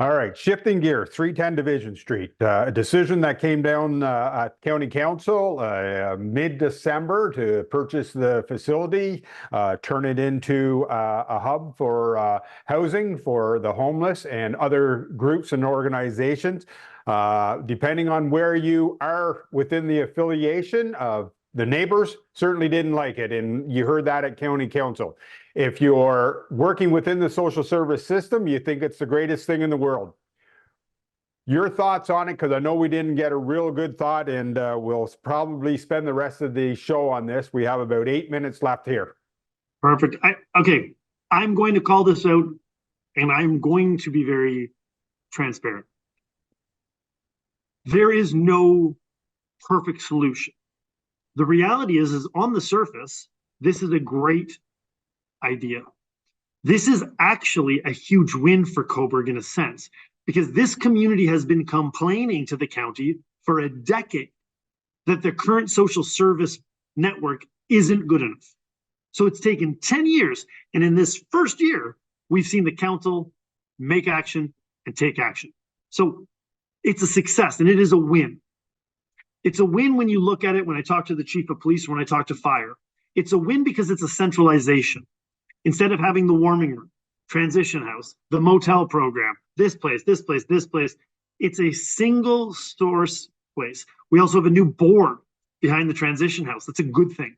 All right, shifting gear, 310 Division Street. A decision that came down at County Council mid-December to purchase the facility, turn it into a hub for housing for the homeless and other groups and organizations. Depending on where you are within the affiliation, the neighbors certainly didn't like it, and you heard that at County Council. If you're working within the social service system, you think it's the greatest thing in the world. Your thoughts on it, because I know we didn't get a real good thought, and we'll probably spend the rest of the show on this. We have about 8 minutes left here. Perfect. Okay, I'm going to call this out, and I'm going to be very transparent. There is no perfect solution. The reality is on the surface, this is a great idea. This is actually a huge win for Cobourg in a sense, because this community has been complaining to the county for a decade that the current social service network isn't good enough. So it's taken 10 years, and in this first year, we've seen the council make action and take action. So it's a success, and it is a win. It's a win when you look at it, when I talk to the chief of police, when I talk to fire. It's a win because it's a centralization. Instead of having the warming room, transition house, the motel program, this place, this place, this place, it's a single source place. We also have a new board behind the transition house. That's a good thing.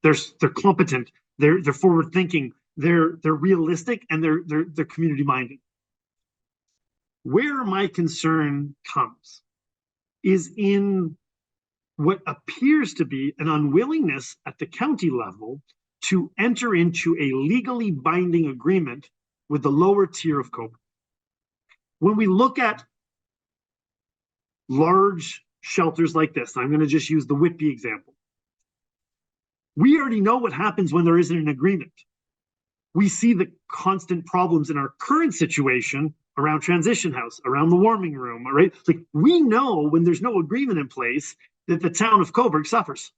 They're competent, they're forward thinking, they're realistic, and they're community minded. Where my concern comes is in what appears to be an unwillingness at the county level to enter into a legally binding agreement with the lower tier of Cobourg. When we look at large shelters like this, I'm going to just use the Whitby example. We already know what happens when there isn't an agreement. We see the constant problems in our current situation around transition house, around the warming room, right? Like, we know when there's no agreement in place that the town of Cobourg suffers.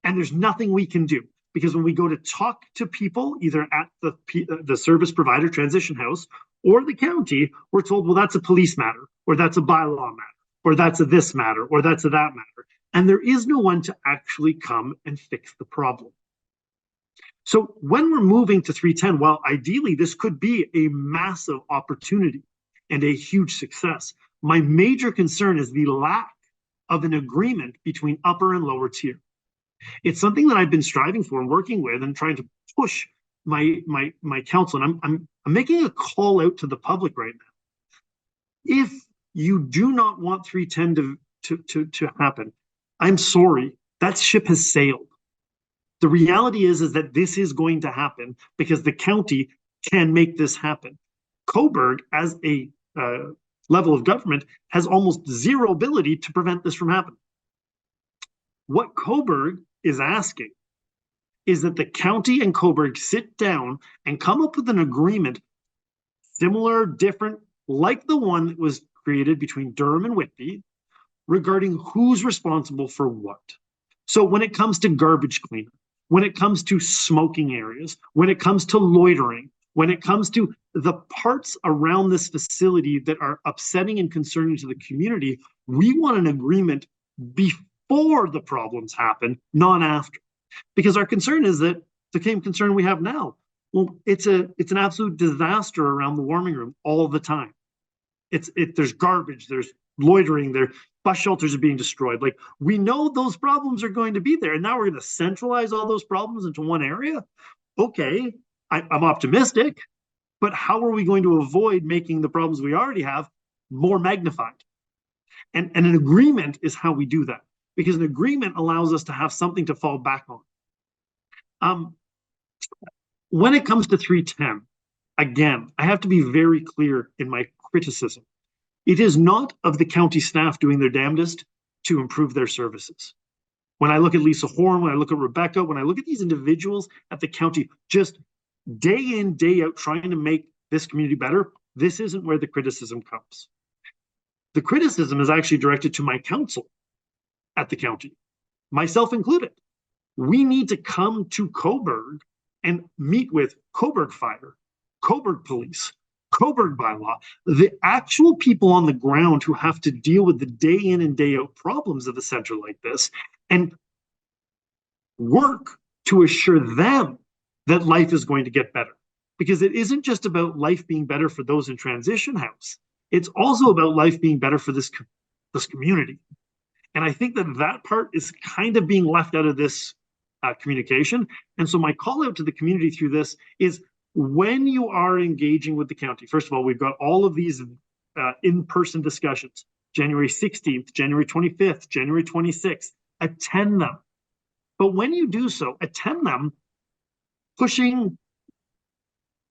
And there's nothing we can do, because when we go to talk to people, either at the service provider, transition house, or the county, we're told, well, that's a police matter, or that's a bylaw matter, or that's a this matter, or that's a that matter. And there is no one to actually come and fix the problem. So when we're moving to 310, well, ideally, this could be a massive opportunity and a huge success. My major concern is the lack of an agreement between upper and lower tier. It's something that I've been striving for and working with and trying to push my council. And I'm making a call out to the public right now. If you do not want 310 to happen, I'm sorry, that ship has sailed. The reality is that this is going to happen because the county can make this happen. Cobourg, as a level of government, has almost zero ability to prevent this from happening. What Cobourg is asking is that the county and Cobourg sit down and come up with an agreement similar, different, like the one that was created between Durham and Whitby, regarding who's responsible for what. So when it comes to garbage cleanup, when it comes to smoking areas, when it comes to loitering, when it comes to the parts around this facility that are upsetting and concerning to the community, we want an agreement before the problems happen, not after. Because our concern is that the same concern we have now. Well, it's an absolute disaster around the warming room all the time. There's garbage, there's loitering, there bus shelters are being destroyed. Like, we know those problems are going to be there, and now we're going to centralize all those problems into one area. Okay, I'm optimistic, but how are we going to avoid making the problems we already have more magnified? And an agreement is how we do that, because an agreement allows us to have something to fall back on. When it comes to 310, again, I have to be very clear in my criticism. It is not of the county staff doing their damnedest to improve their services. When I look at Lisa Horn, when I look at Rebecca, when I look at these individuals at the county, just day in, day out, trying to make this community better, this isn't where the criticism comes. The criticism is actually directed to my council at the county, myself included. We need to come to Cobourg and meet with Cobourg Fire, Cobourg Police, Cobourg bylaw, the actual people on the ground who have to deal with the day in and day out problems of a center like this and work to assure them that life is going to get better. Because it isn't just about life being better for those in transition house. It's also about life being better for this community. And I think that that part is kind of being left out of this communication. And so my call out to the community through this is, when you are engaging with the county, first of all, we've got all of these in-person discussions, January 16th, January 25th, January 26th, attend them. But when you do so, attend them pushing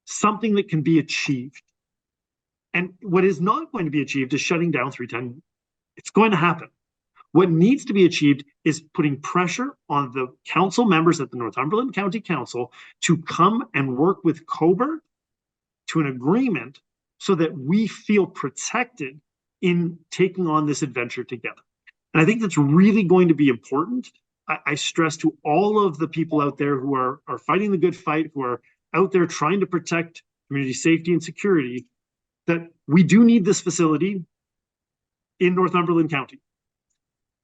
something that can be achieved. And what is not going to be achieved is shutting down 310. It's going to happen. What needs to be achieved is putting pressure on the council members at the Northumberland County Council to come and work with Cobourg to an agreement so that we feel protected in taking on this adventure together. And I think that's really going to be important. I stress to all of the people out there who are fighting the good fight, who are out there trying to protect community safety and security, that we do need this facility in Northumberland County.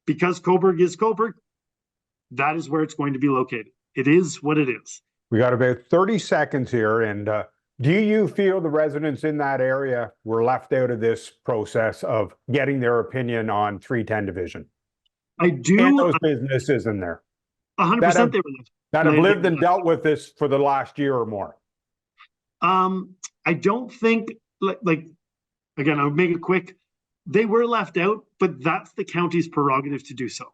Because Cobourg is Cobourg, that is where it's going to be located. It is what it is. We got about 30 seconds here. And do you feel the residents in that area were left out of this process of getting their opinion on 310 division? I do. And those businesses in there 100% that have lived and dealt with this for the last year or more. I don't think, like again, I'll make it quick. They were left out, but that's the county's prerogative to do so.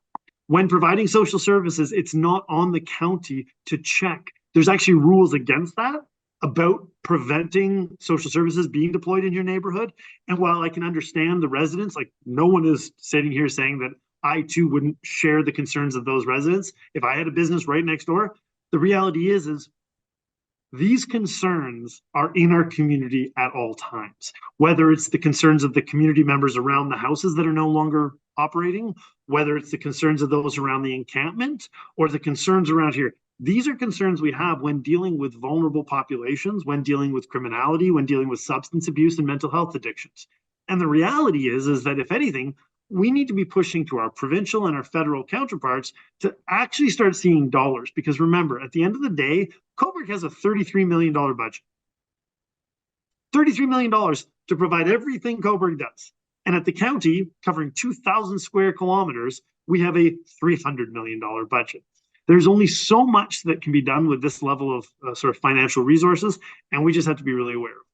When providing social services, it's not on the county to check. There's actually rules against that, about preventing social services being deployed in your neighborhood. And while I can understand the residents, like, no one is sitting here saying that I too wouldn't share the concerns of those residents if I had a business right next door. The reality is these concerns are in our community at all times, whether it's the concerns of the community members around the houses that are no longer operating, whether it's the concerns of those around the encampment, or the concerns around here. These are concerns we have when dealing with vulnerable populations, when dealing with criminality, when dealing with substance abuse and mental health addictions. And the reality is that if anything, we need to be pushing to our provincial and our federal counterparts to actually start seeing dollars. Because remember, at the end of the day, Cobourg has a $33 million budget. $33 million to provide everything Cobourg does. And at the county, covering 2,000 square kilometers, we have a $300 million budget. There's only so much that can be done with this level of sort of financial resources, and we just have to be really aware of